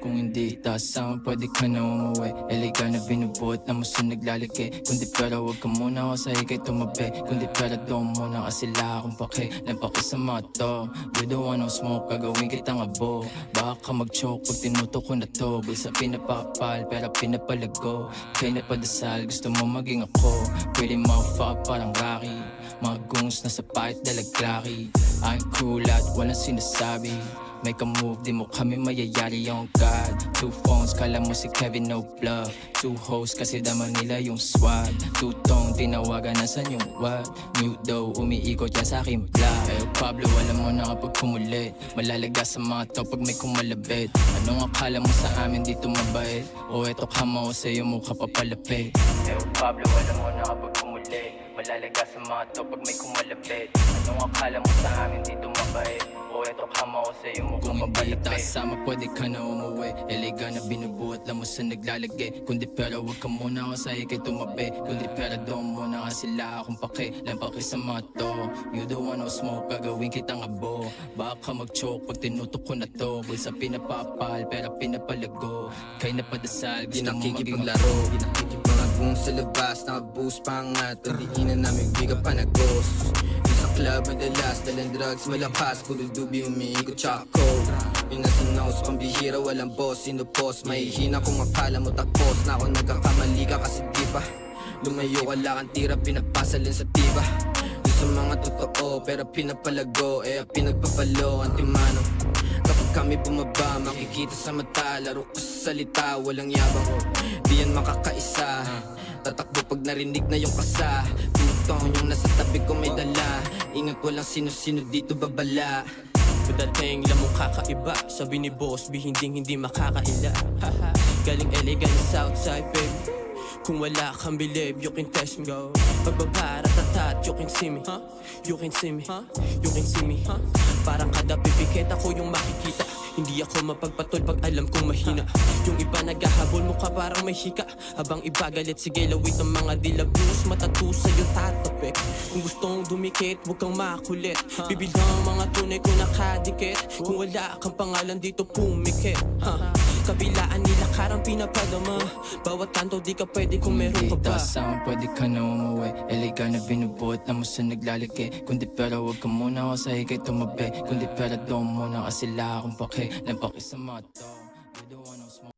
Kung hindi tasama, pwede ka na umuwi. LA ka na binubuhat na muso naglalaki. Kundi pera wag ka muna ako sa ikay tumabi. Kundi pera doon muna kasi sila akong pake. Lampak sa mga to. You don't want no smoke, gagawin kitang abo. Baka ka mag-choke pag tinutok ko na to. Bulsa pinapakapal, pera pinapalago. Kaya napadasal, gusto mo maging ako. Pwede motherfucker parang Rocky. Mga gungs na sa pahit dalaglaki. I'm cool at walang sinasabi. Make a move, di mo kami mayayari on God. 2 phones, kala mo si Kevin no bluff. 2 hoes, kasi daman nila yung swag. 2 tone, tinawagan nasan yung what. Mute daw, umiikot yan sa aking vlog. Eh Pablo, alam mo na kapag kumulit. Malalaga sa mga to pag may kumalabit. Anong akala mo sa amin dito mabait? O eto kama o sa'yo mukha papalapit. Eh Pablo, alam mo na kapag kumulit. Malalaga sa mga to pag may kumalapit. Anong akala mo sa amin dito mabait? O eto kama o sa'yo mukha papalapit. Kung hindi tasama pwede ka na umuwi. LA ka na binubuhat lang mo sa naglalagay. Kundi pera wag ka muna ako sa ikay tumabi. Kundi pera doon muna kasi sila akong pake. Lampak sa mga to. You don't want no smoke, gagawin kitang abo. Baka ka mag-choke pag tinutok ko na to. Bulsa pinapapal, pera pinapalago. Kaya napadasal, gusto mo maging laro. Ginakikipangagong sa labas, naka-boost pa nga. Taliinan namin biga panagos. Sa club madalas, dalang drugs malakas. Puro dubi umiikot tsako. Pinasinos, pambihira, walang boss. Sinupos, mahihina kung akala mo tapos. Na ako nagkakamali ka kasi di ba lumayo ka lang ang tira, pinapasalin sa tiba. Sa mga totoo, pero pinapalago. Eh pinagpapalo, antimano. Kapag kami bumaba, makikita sa mata. Laro ko sa salita, walang yabang. Di yan makakaisa. Tatakbo pag narinig na yung kasa. Pinutong yung nasa tabi ko may dala. Ingat walang sino-sino dito babala. Padating lang mong kakaiba. Sabi ni Boss B, hindi makakaila. Galing LA, galing Southside, baby. Kung wala kang believe, you can test me. Pagbaba, ratatat, you can see me. You can see me, you can see me. Parang kada pipikit ako yung makikita. Hindi ako mapagpatol pag alam kong mahina. Yung iba naghahabol mukha parang may hika. Habang iba galit, sige lawit ang mga dilabus. Matatu sa'yo tatapik. Kung gusto mong dumikit, huwag kang makulit. Bibilang ang mga tunay ko nakadikit. Kung wala kang pangalan dito pumikit. Kabilaan nila karang pinapadama. Bawat kanto di ka pwede kung meron ka ba. Tasama pwede ka na umuwi. LA ka na binubuhat na mo sa naglalaki. Kundi pera wag ka muna ako sa ikay tumabi. Kundi pera doon muna kasi sila akong pake. Lampak sa mga to. You don't want no smoke.